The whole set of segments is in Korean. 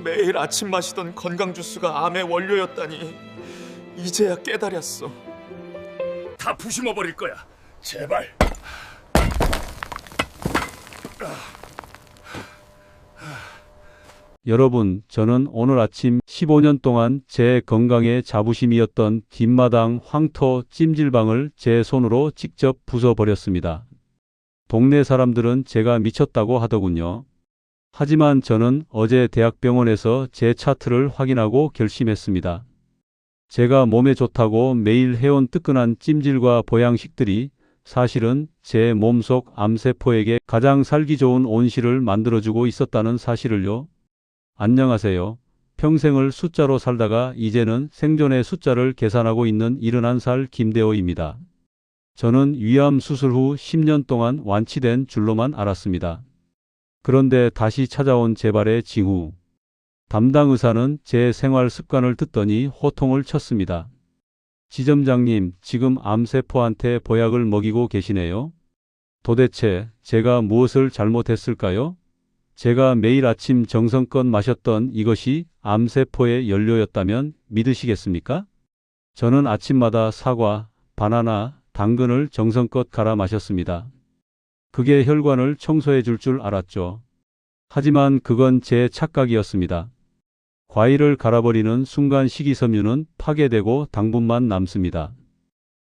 매일 아침 마시던 건강 주스가 암의 원료였다니 이제야 깨달았어. 다 부심어버릴 거야. 제발. 여러분, 저는 오늘 아침 15년 동안 제 건강에 자부심이었던 뒷마당 황토 찜질방을 제 손으로 직접 부숴버렸습니다. 동네 사람들은 제가 미쳤다고 하더군요. 하지만 저는 어제 대학병원에서 제 차트를 확인하고 결심했습니다. 제가 몸에 좋다고 매일 해온 뜨끈한 찜질과 보양식들이 사실은 제 몸속 암세포에게 가장 살기 좋은 온실을 만들어주고 있었다는 사실을요. 안녕하세요. 평생을 숫자로 살다가 이제는 생존의 숫자를 계산하고 있는 71살 김대호입니다. 저는 위암 수술 후 10년 동안 완치된 줄로만 알았습니다. 그런데 다시 찾아온 재발의 징후. 담당 의사는 제 생활 습관을 듣더니 호통을 쳤습니다. 지점장님, 지금 암세포한테 보약을 먹이고 계시네요. 도대체 제가 무엇을 잘못했을까요? 제가 매일 아침 정성껏 마셨던 이것이 암세포의 연료였다면 믿으시겠습니까? 저는 아침마다 사과, 바나나, 당근을 정성껏 갈아 마셨습니다. 그게 혈관을 청소해 줄 줄 알았죠. 하지만 그건 제 착각이었습니다. 과일을 갈아버리는 순간 식이섬유는 파괴되고 당분만 남습니다.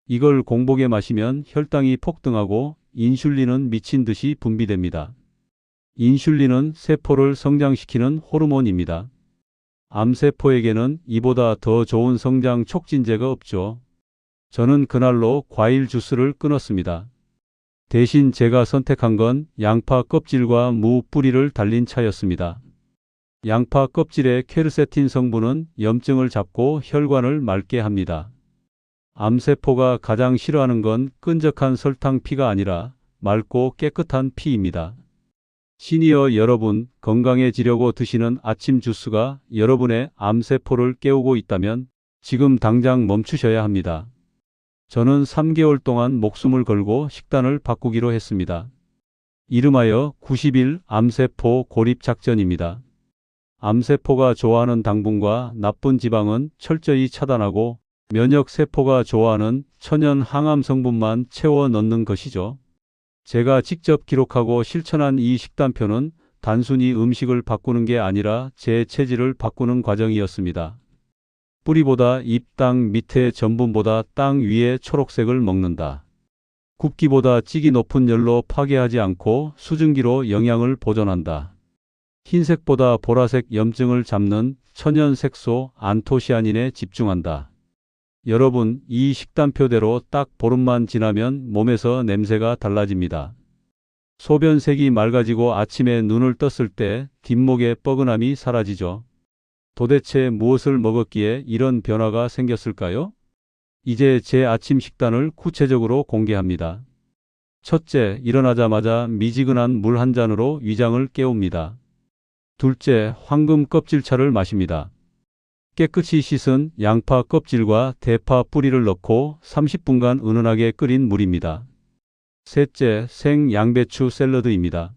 이걸 공복에 마시면 혈당이 폭등하고 인슐린은 미친 듯이 분비됩니다. 인슐린은 세포를 성장시키는 호르몬입니다. 암세포에게는 이보다 더 좋은 성장 촉진제가 없죠. 저는 그날로 과일 주스를 끊었습니다. 대신 제가 선택한 건 양파 껍질과 무 뿌리를 달린 차였습니다. 양파 껍질의 퀘르세틴 성분은 염증을 잡고 혈관을 맑게 합니다. 암세포가 가장 싫어하는 건 끈적한 설탕 피가 아니라 맑고 깨끗한 피입니다. 시니어 여러분, 건강해지려고 드시는 아침 주스가 여러분의 암세포를 깨우고 있다면 지금 당장 멈추셔야 합니다. 저는 3개월 동안 목숨을 걸고 식단을 바꾸기로 했습니다. 이름하여 90일 암세포 고립 작전입니다. 암세포가 좋아하는 당분과 나쁜 지방은 철저히 차단하고 면역세포가 좋아하는 천연 항암 성분만 채워 넣는 것이죠. 제가 직접 기록하고 실천한 이 식단표는 단순히 음식을 바꾸는 게 아니라 제 체질을 바꾸는 과정이었습니다. 뿌리보다 잎 땅 밑에 전분보다 땅 위에 초록색을 먹는다. 굽기보다 찌기 높은 열로 파괴하지 않고 수증기로 영양을 보존한다. 흰색보다 보라색 염증을 잡는 천연 색소 안토시아닌에 집중한다. 여러분, 이 식단표대로 딱 보름만 지나면 몸에서 냄새가 달라집니다. 소변색이 맑아지고 아침에 눈을 떴을 때 뒷목의 뻐근함이 사라지죠. 도대체 무엇을 먹었기에 이런 변화가 생겼을까요? 이제 제 아침 식단을 구체적으로 공개합니다. 첫째, 일어나자마자 미지근한 물 한 잔으로 위장을 깨웁니다. 둘째, 황금 껍질차를 마십니다. 깨끗이 씻은 양파 껍질과 대파 뿌리를 넣고 30분간 은은하게 끓인 물입니다. 셋째, 생 양배추 샐러드입니다.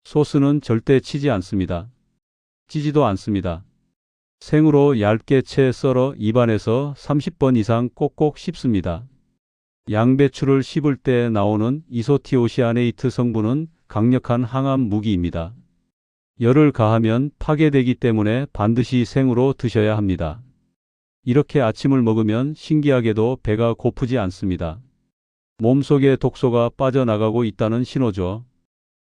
소스는 절대 치지 않습니다. 찌지도 않습니다. 생으로 얇게 채 썰어 입안에서 30번 이상 꼭꼭 씹습니다. 양배추를 씹을 때 나오는 이소티오시아네이트 성분은 강력한 항암 무기입니다. 열을 가하면 파괴되기 때문에 반드시 생으로 드셔야 합니다. 이렇게 아침을 먹으면 신기하게도 배가 고프지 않습니다. 몸속에 독소가 빠져나가고 있다는 신호죠.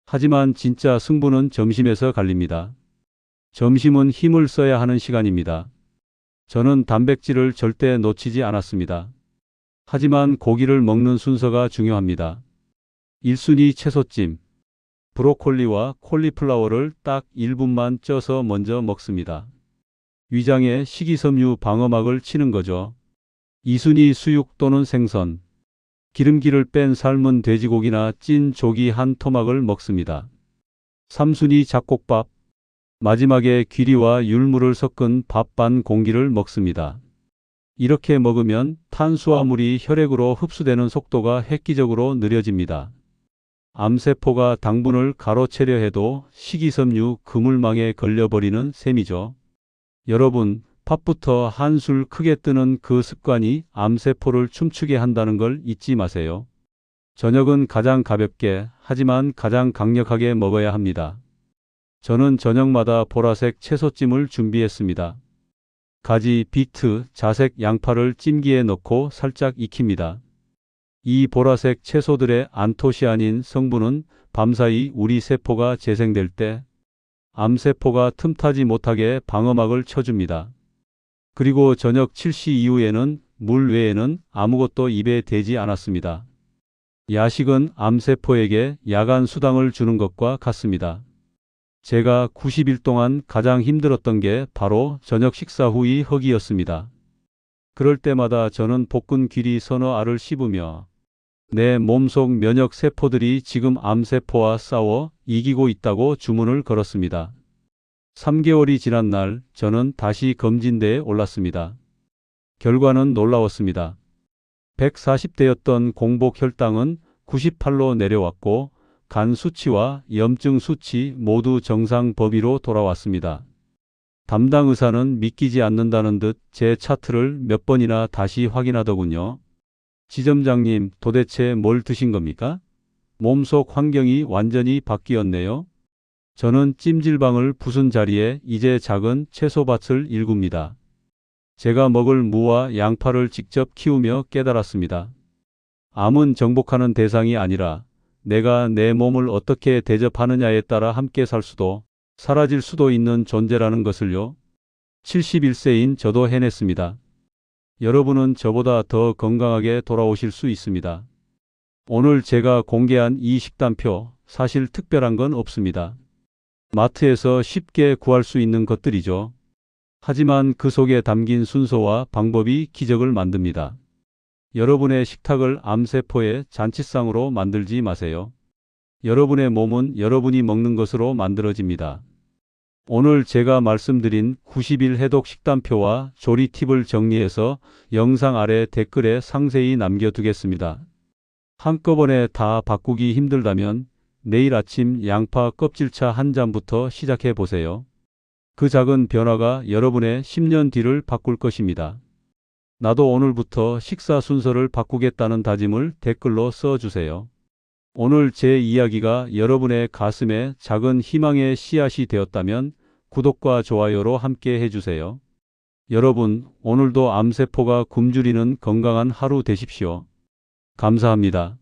하지만 진짜 승부는 점심에서 갈립니다. 점심은 힘을 써야 하는 시간입니다. 저는 단백질을 절대 놓치지 않았습니다. 하지만 고기를 먹는 순서가 중요합니다. 1순위 채소찜. 브로콜리와 콜리플라워를 딱 1분만 쪄서 먼저 먹습니다. 위장에 식이섬유 방어막을 치는 거죠. 2순위 수육 또는 생선. 기름기를 뺀 삶은 돼지고기나 찐 조기 한 토막을 먹습니다. 3순위 잡곡밥. 마지막에 귀리와 율무를 섞은 밥 반 공기를 먹습니다. 이렇게 먹으면 탄수화물이 혈액으로 흡수되는 속도가 획기적으로 느려집니다. 암세포가 당분을 가로채려 해도 식이섬유 그물망에 걸려버리는 셈이죠. 여러분, 밥부터 한술 크게 뜨는 그 습관이 암세포를 춤추게 한다는 걸 잊지 마세요. 저녁은 가장 가볍게 하지만 가장 강력하게 먹어야 합니다. 저는 저녁마다 보라색 채소찜을 준비했습니다. 가지, 비트, 자색 양파를 찜기에 넣고 살짝 익힙니다. 이 보라색 채소들의 안토시아닌 성분은 밤사이 우리 세포가 재생될 때 암세포가 틈타지 못하게 방어막을 쳐줍니다. 그리고 저녁 7시 이후에는 물 외에는 아무것도 입에 대지 않았습니다. 야식은 암세포에게 야간 수당을 주는 것과 같습니다. 제가 90일 동안 가장 힘들었던 게 바로 저녁 식사 후의 허기였습니다. 그럴 때마다 저는 볶은 귀리 서너 알을 씹으며 내 몸속 면역 세포들이 지금 암세포와 싸워 이기고 있다고 주문을 걸었습니다. 3개월이 지난 날 저는 다시 검진대에 올랐습니다. 결과는 놀라웠습니다. 140대였던 공복 혈당은 98로 내려왔고 간 수치와 염증 수치 모두 정상 범위로 돌아왔습니다. 담당 의사는 믿기지 않는다는 듯 제 차트를 몇 번이나 다시 확인하더군요. 지점장님, 도대체 뭘 드신 겁니까? 몸속 환경이 완전히 바뀌었네요. 저는 찜질방을 부순 자리에 이제 작은 채소밭을 일굽니다. 제가 먹을 무와 양파를 직접 키우며 깨달았습니다. 암은 정복하는 대상이 아니라 내가 내 몸을 어떻게 대접하느냐에 따라 함께 살 수도 사라질 수도 있는 존재라는 것을요. 71세인 저도 해냈습니다. 여러분은 저보다 더 건강하게 돌아오실 수 있습니다. 오늘 제가 공개한 이 식단표, 사실 특별한 건 없습니다. 마트에서 쉽게 구할 수 있는 것들이죠. 하지만 그 속에 담긴 순서와 방법이 기적을 만듭니다. 여러분의 식탁을 암세포의 잔치상으로 만들지 마세요. 여러분의 몸은 여러분이 먹는 것으로 만들어집니다. 오늘 제가 말씀드린 90일 해독 식단표와 조리 팁을 정리해서 영상 아래 댓글에 상세히 남겨두겠습니다. 한꺼번에 다 바꾸기 힘들다면 내일 아침 양파 껍질차 한 잔부터 시작해 보세요. 그 작은 변화가 여러분의 10년 뒤를 바꿀 것입니다. 나도 오늘부터 식사 순서를 바꾸겠다는 다짐을 댓글로 써주세요. 오늘 제 이야기가 여러분의 가슴에 작은 희망의 씨앗이 되었다면 구독과 좋아요로 함께 해주세요. 여러분, 오늘도 암세포가 굶주리는 건강한 하루 되십시오. 감사합니다.